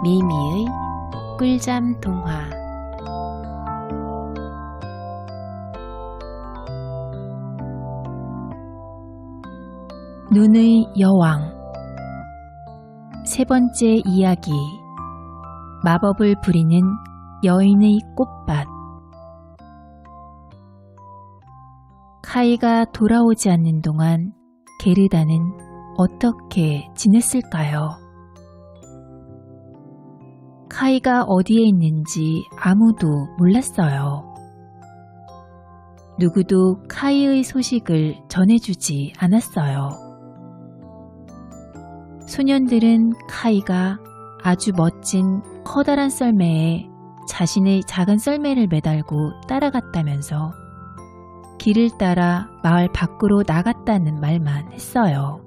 미미의 꿀잠 동화. 눈의 여왕. 세 번째 이야기. 마법을 부리는 여인의 꽃밭. 카이가 돌아오지 않는 동안 게르다는 어떻게 지냈을까요? 카이가 어디에 있는지 아무도 몰랐어요. 누구도 카이의 소식을 전해주지 않았어요. 소년들은 카이가 아주 멋진 커다란 썰매에 자신의 작은 썰매를 매달고 따라갔다면서 길을 따라 마을 밖으로 나갔다는 말만 했어요.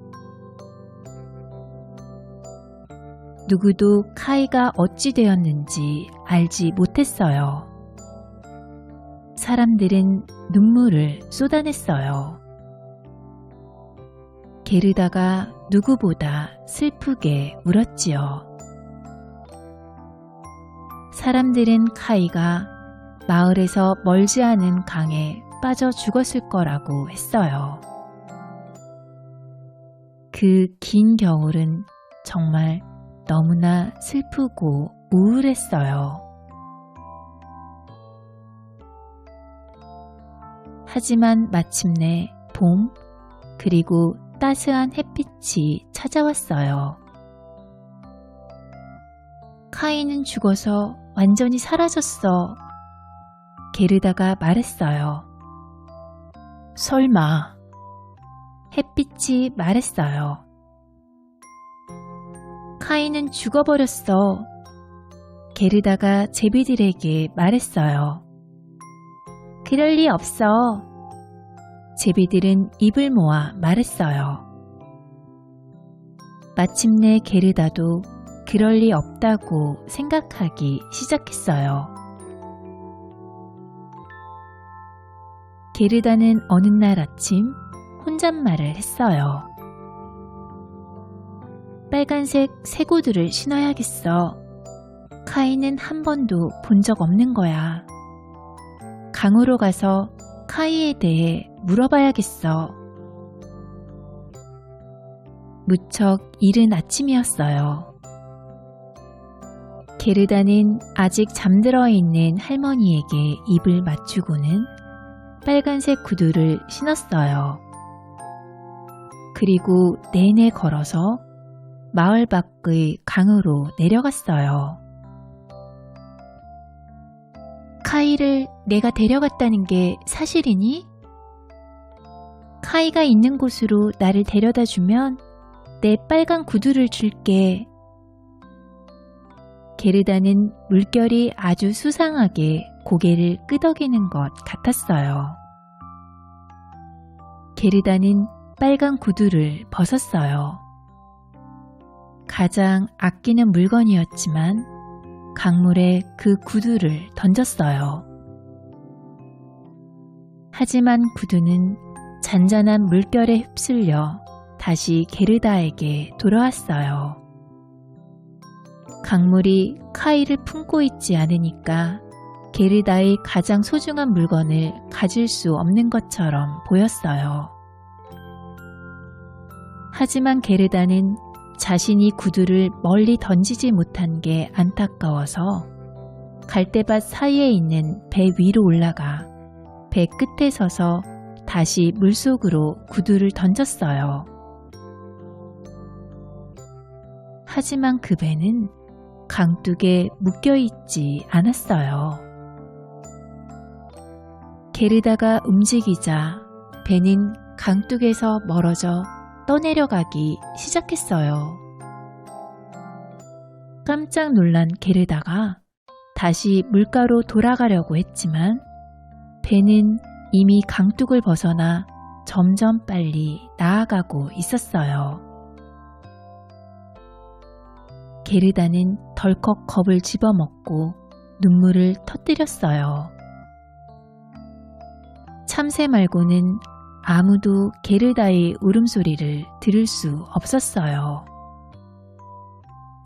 누구도 카이가 어찌 되었는지 알지 못했어요. 사람들은 눈물을 쏟아냈어요. 게르다가 누구보다 슬프게 울었지요. 사람들은 카이가 마을에서 멀지 않은 강에 빠져 죽었을 거라고 했어요. 그 긴 겨울은 정말 너무나 슬프고 우울했어요. 하지만 마침내 봄, 그리고 따스한 햇빛이 찾아왔어요. 카이는 죽어서 완전히 사라졌어. 게르다가 말했어요. 설마. 햇빛이 말했어요. 카이는 죽어버렸어. 게르다가 제비들에게 말했어요. 그럴 리 없어. 제비들은 입을 모아 말했어요. 마침내 게르다도 그럴 리 없다고 생각하기 시작했어요. 게르다는 어느 날 아침 혼잣말을 했어요. 빨간색 새 구두를 신어야겠어. 카이는 한 번도 본 적 없는 거야. 강으로 가서 카이에 대해 물어봐야겠어. 무척 이른 아침이었어요. 게르다는 아직 잠들어 있는 할머니에게 입을 맞추고는 빨간색 구두를 신었어요. 그리고 내내 걸어서 마을 밖의 강으로 내려갔어요. 카이를 내가 데려갔다는 게 사실이니? 카이가 있는 곳으로 나를 데려다 주면 내 빨간 구두를 줄게. 게르다는 물결이 아주 수상하게 고개를 끄덕이는 것 같았어요. 게르다는 빨간 구두를 벗었어요. 가장 아끼는 물건이었지만 강물에 그 구두를 던졌어요. 하지만 구두는 잔잔한 물결에 휩쓸려 다시 게르다에게 돌아왔어요. 강물이 카이를 품고 있지 않으니까 게르다의 가장 소중한 물건을 가질 수 없는 것처럼 보였어요. 하지만 게르다는 자신이 구두를 멀리 던지지 못한 게 안타까워서 갈대밭 사이에 있는 배 위로 올라가 배 끝에 서서 다시 물속으로 구두를 던졌어요. 하지만 그 배는 강둑에 묶여있지 않았어요. 게르다가 움직이자 배는 강둑에서 멀어져 떠내려가기 시작했어요. 깜짝 놀란 게르다가 다시 물가로 돌아가려고 했지만 배는 이미 강둑을 벗어나 점점 빨리 나아가고 있었어요. 게르다는 덜컥 겁을 집어먹고 눈물을 터뜨렸어요. 참새 말고는 아무도 게르다의 울음소리를 들을 수 없었어요.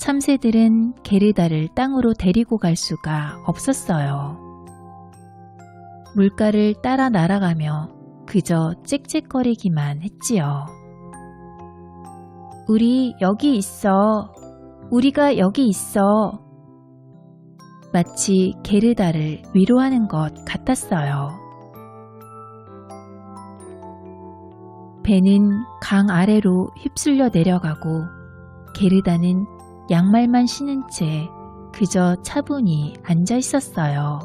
참새들은 게르다를 땅으로 데리고 갈 수가 없었어요. 물가를 따라 날아가며 그저 짹짹거리기만 했지요. 우리 여기 있어. 우리가 여기 있어. 마치 게르다를 위로하는 것 같았어요. 배는 강 아래로 휩쓸려 내려가고 게르다는 양말만 신은 채 그저 차분히 앉아 있었어요.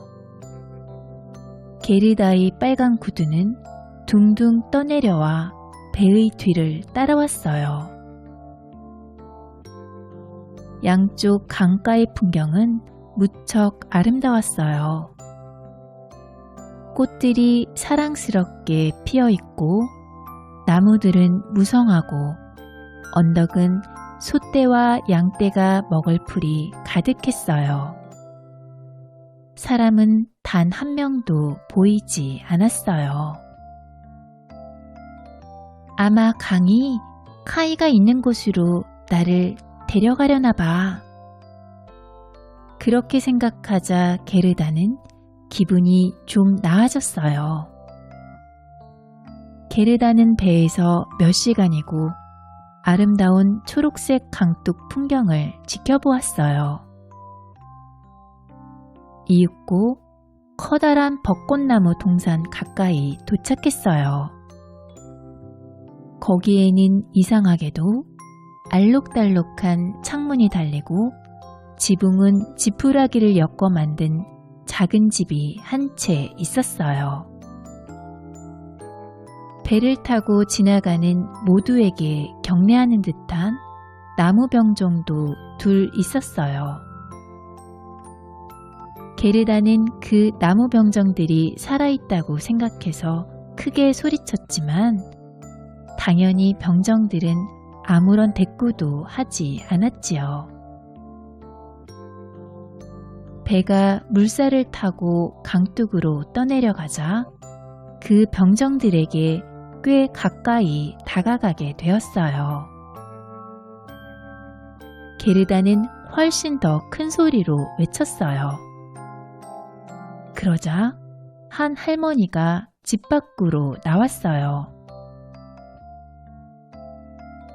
게르다의 빨간 구두는 둥둥 떠내려와 배의 뒤를 따라왔어요. 양쪽 강가의 풍경은 무척 아름다웠어요. 꽃들이 사랑스럽게 피어있고 나무들은 무성하고 언덕은 소떼와 양떼가 먹을 풀이 가득했어요. 사람은 단 한 명도 보이지 않았어요. 아마 강이 카이가 있는 곳으로 나를 데려가려나 봐. 그렇게 생각하자 게르다는 기분이 좀 나아졌어요. 게르다는 배에서 몇 시간이고 아름다운 초록색 강둑 풍경을 지켜보았어요. 이윽고 커다란 벚꽃나무 동산 가까이 도착했어요. 거기에는 이상하게도 알록달록한 창문이 달리고 지붕은 지푸라기를 엮어 만든 작은 집이 한 채 있었어요. 배를 타고 지나가는 모두에게 경례하는 듯한 나무병정도 둘 있었어요. 게르다는 그 나무병정들이 살아있다고 생각해서 크게 소리쳤지만 당연히 병정들은 아무런 대꾸도 하지 않았지요. 배가 물살을 타고 강둑으로 떠내려가자 그 병정들에게 꽤 가까이 다가가게 되었어요. 게르다는 훨씬 더 큰 소리로 외쳤어요. 그러자 한 할머니가 집 밖으로 나왔어요.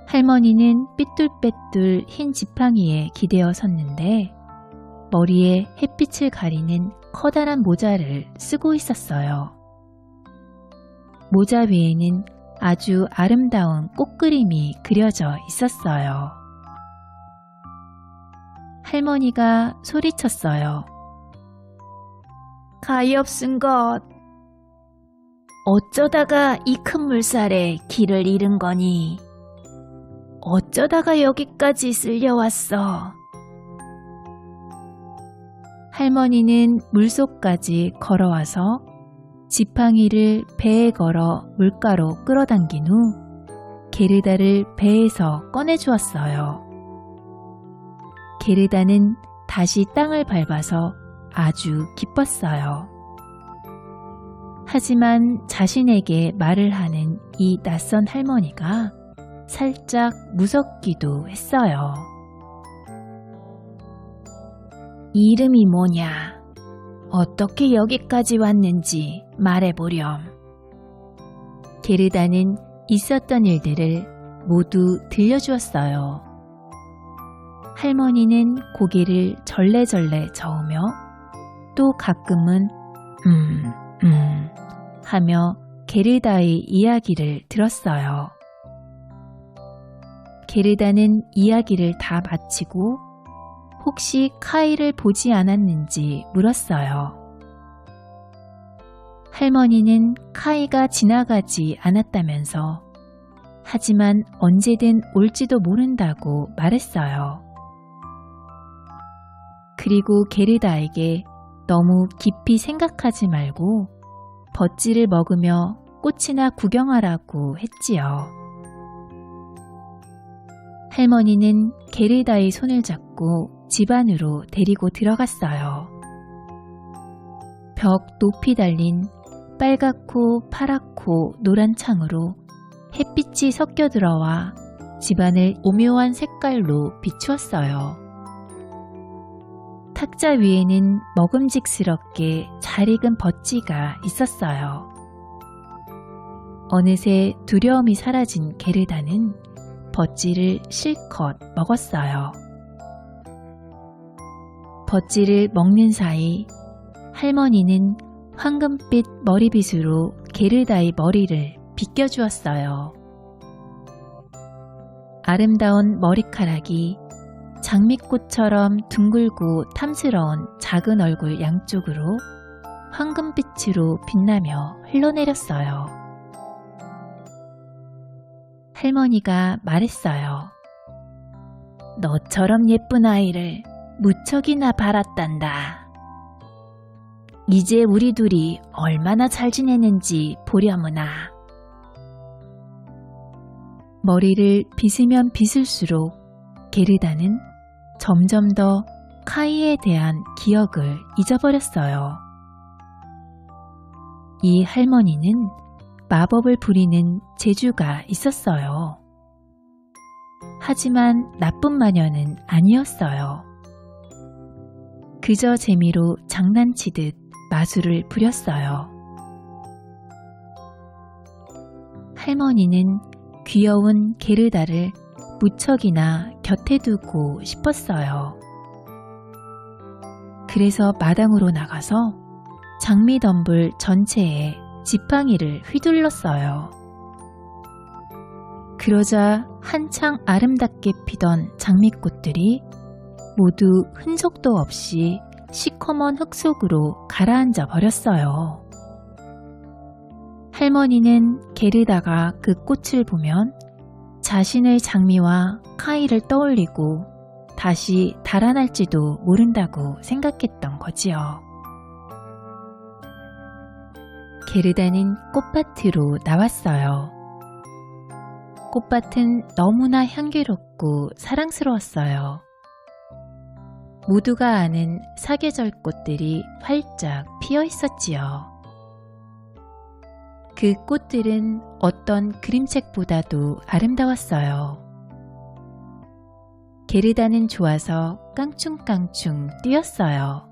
할머니는 삐뚤빼뚤 흰 지팡이에 기대어 섰는데 머리에 햇빛을 가리는 커다란 모자를 쓰고 있었어요. 모자 위에는 아주 아름다운 꽃그림이 그려져 있었어요. 할머니가 소리쳤어요. 가엾은 것! 어쩌다가 이 큰 물살에 길을 잃은 거니? 어쩌다가 여기까지 쓸려왔어? 할머니는 물속까지 걸어와서 지팡이를 배에 걸어 물가로 끌어당긴 후 게르다를 배에서 꺼내주었어요. 게르다는 다시 땅을 밟아서 아주 기뻤어요. 하지만 자신에게 말을 하는 이 낯선 할머니가 살짝 무섭기도 했어요. 이름이 뭐냐? 어떻게 여기까지 왔는지 말해보렴. 게르다는 있었던 일들을 모두 들려주었어요. 할머니는 고개를 절레절레 저으며 또 가끔은 하며 게르다의 이야기를 들었어요. 게르다는 이야기를 다 마치고 혹시 카이를 보지 않았는지 물었어요. 할머니는 카이가 지나가지 않았다면서 하지만 언제든 올지도 모른다고 말했어요. 그리고 게르다에게 너무 깊이 생각하지 말고 버찌를 먹으며 꽃이나 구경하라고 했지요. 할머니는 게르다의 손을 잡고 집 안으로 데리고 들어갔어요. 벽 높이 달린 빨갛고 파랗고 노란 창으로 햇빛이 섞여 들어와 집안을 오묘한 색깔로 비추었어요. 탁자 위에는 먹음직스럽게 잘 익은 버찌가 있었어요. 어느새 두려움이 사라진 게르다는 버찌를 실컷 먹었어요. 버찌를 먹는 사이 할머니는 황금빛 머리빗으로 게르다의 머리를 빗겨주었어요. 아름다운 머리카락이 장미꽃처럼 둥글고 탐스러운 작은 얼굴 양쪽으로 황금빛으로 빛나며 흘러내렸어요. 할머니가 말했어요. 너처럼 예쁜 아이를 무척이나 바랐단다. 이제 우리 둘이 얼마나 잘 지내는지 보려무나. 머리를 빗으면 빗을수록 게르다는 점점 더 카이에 대한 기억을 잊어버렸어요. 이 할머니는 마법을 부리는 재주가 있었어요. 하지만 나쁜 마녀는 아니었어요. 그저 재미로 장난치듯 마술을 부렸어요. 할머니는 귀여운 게르다를 무척이나 곁에 두고 싶었어요. 그래서 마당으로 나가서 장미덤불 전체에 지팡이를 휘둘렀어요. 그러자 한창 아름답게 피던 장미꽃들이 모두 흔적도 없이 시커먼 흙 속으로 가라앉아 버렸어요. 할머니는 게르다가 그 꽃을 보면 자신의 장미와 카이를 떠올리고 다시 달아날지도 모른다고 생각했던 거지요. 게르다는 꽃밭으로 나왔어요. 꽃밭은 너무나 향기롭고 사랑스러웠어요. 모두가 아는 사계절 꽃들이 활짝 피어 있었지요. 그 꽃들은 어떤 그림책보다도 아름다웠어요. 게르다는 좋아서 깡충깡충 뛰었어요.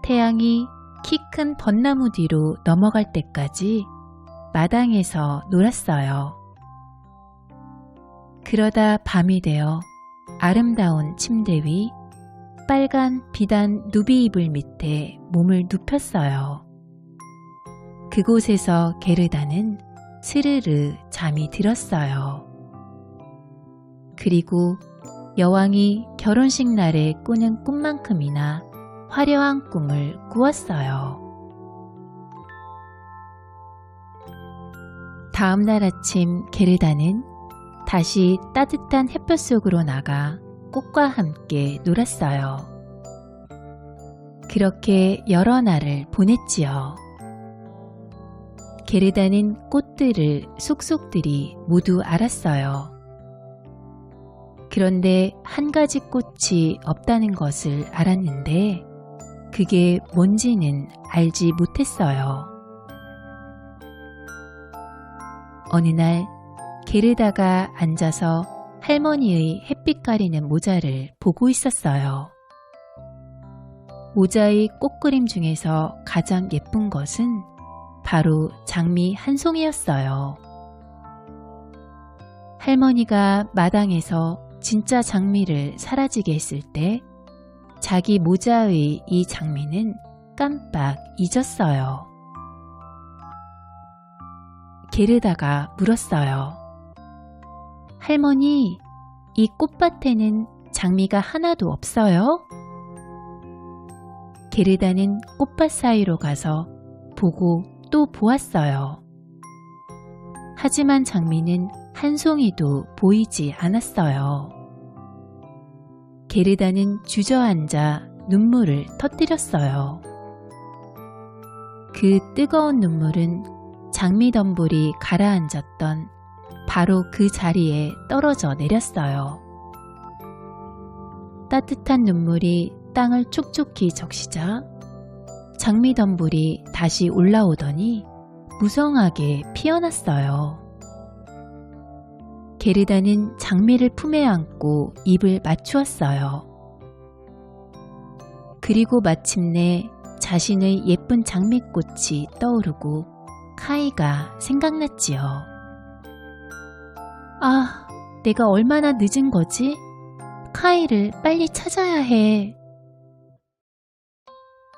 태양이 키 큰 벚나무 뒤로 넘어갈 때까지 마당에서 놀았어요. 그러다 밤이 되어 아름다운 침대 위 빨간 비단 누비 이불 밑에 몸을 눕혔어요. 그곳에서 게르다는 스르르 잠이 들었어요. 그리고 여왕이 결혼식 날에 꾸는 꿈만큼이나 화려한 꿈을 꾸었어요. 다음 날 아침 게르다는 다시 따뜻한 햇볕 속으로 나가 꽃과 함께 놀았어요. 그렇게 여러 날을 보냈지요. 게르다는 꽃들을 속속들이 모두 알았어요. 그런데 한 가지 꽃이 없다는 것을 알았는데 그게 뭔지는 알지 못했어요. 어느 날 게르다가 앉아서 할머니의 햇빛 가리는 모자를 보고 있었어요. 모자의 꽃그림 중에서 가장 예쁜 것은 바로 장미 한 송이였어요. 할머니가 마당에서 진짜 장미를 사라지게 했을 때 자기 모자의 이 장미는 깜빡 잊었어요. 게르다가 물었어요. 할머니, 이 꽃밭에는 장미가 하나도 없어요? 게르다는 꽃밭 사이로 가서 보고 또 보았어요. 하지만 장미는 한 송이도 보이지 않았어요. 게르다는 주저앉아 눈물을 터뜨렸어요. 그 뜨거운 눈물은 장미덤불이 가라앉았던 바로 그 자리에 떨어져 내렸어요. 따뜻한 눈물이 땅을 촉촉히 적시자 장미덤불이 다시 올라오더니 무성하게 피어났어요. 게르다는 장미를 품에 안고 입을 맞추었어요. 그리고 마침내 자신의 예쁜 장미꽃이 떠오르고 카이가 생각났지요. 아, 내가 얼마나 늦은 거지? 카이를 빨리 찾아야 해.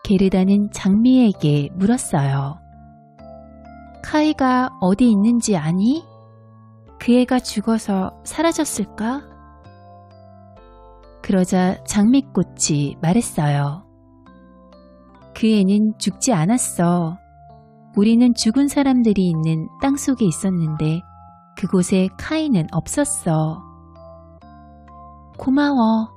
게르다는 장미에게 물었어요. 카이가 어디 있는지 아니? 그 애가 죽어서 사라졌을까? 그러자 장미꽃이 말했어요. 그 애는 죽지 않았어. 우리는 죽은 사람들이 있는 땅속에 있었는데 그곳에 카이는 없었어. 고마워.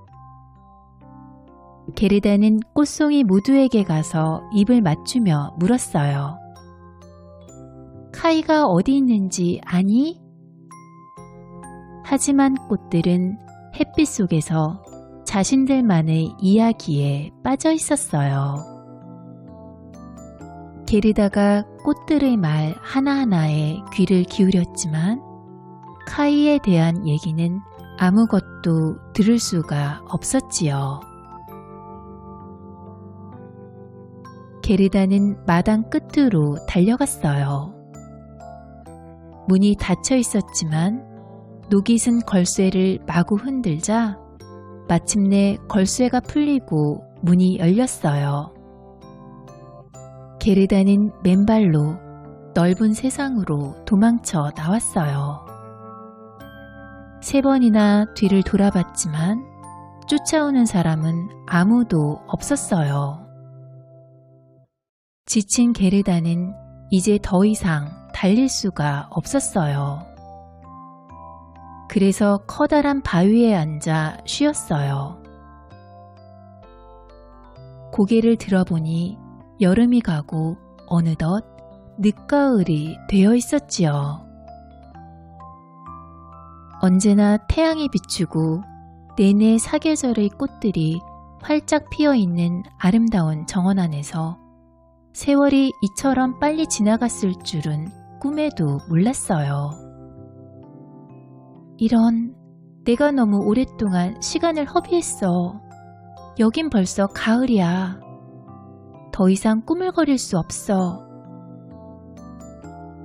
게르다는 꽃송이 모두에게 가서 입을 맞추며 물었어요. 카이가 어디 있는지 아니? 하지만 꽃들은 햇빛 속에서 자신들만의 이야기에 빠져 있었어요. 게르다가 꽃들의 말 하나하나에 귀를 기울였지만 카이에 대한 얘기는 아무것도 들을 수가 없었지요. 게르다는 마당 끝으로 달려갔어요. 문이 닫혀 있었지만 녹이 쓴 걸쇠를 마구 흔들자 마침내 걸쇠가 풀리고 문이 열렸어요. 게르다는 맨발로 넓은 세상으로 도망쳐 나왔어요. 3번이나 뒤를 돌아봤지만 쫓아오는 사람은 아무도 없었어요. 지친 게르다는 이제 더 이상 달릴 수가 없었어요. 그래서 커다란 바위에 앉아 쉬었어요. 고개를 들어보니 여름이 가고 어느덧 늦가을이 되어 있었지요. 언제나 태양이 비추고 내내 사계절의 꽃들이 활짝 피어있는 아름다운 정원 안에서 세월이 이처럼 빨리 지나갔을 줄은 꿈에도 몰랐어요. 이런, 내가 너무 오랫동안 시간을 허비했어. 여긴 벌써 가을이야. 더 이상 꾸물거릴 수 없어.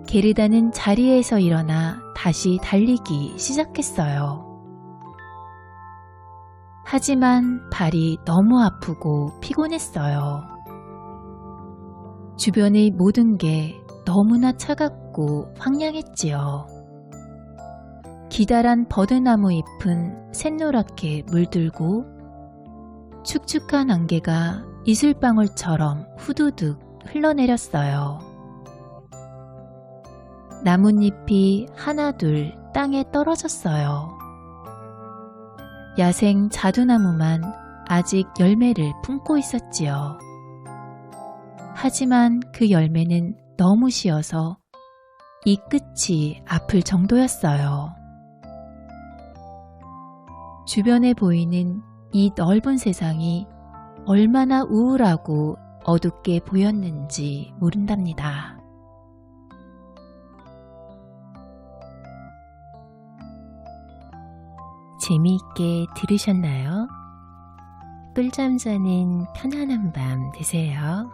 게르다는 자리에서 일어나 다시 달리기 시작했어요. 하지만 발이 너무 아프고 피곤했어요. 주변의 모든 게 너무나 차갑고 황량했지요. 기다란 버드나무 잎은 샛노랗게 물들고 축축한 안개가 이슬방울처럼 후두둑 흘러내렸어요. 나뭇잎이 하나둘 땅에 떨어졌어요. 야생 자두나무만 아직 열매를 품고 있었지요. 하지만 그 열매는 너무 시어서 이 끝이 아플 정도였어요. 주변에 보이는 이 넓은 세상이 얼마나 우울하고 어둡게 보였는지 모른답니다. 재미있게 들으셨나요? 꿀잠 자는 편안한 밤 되세요.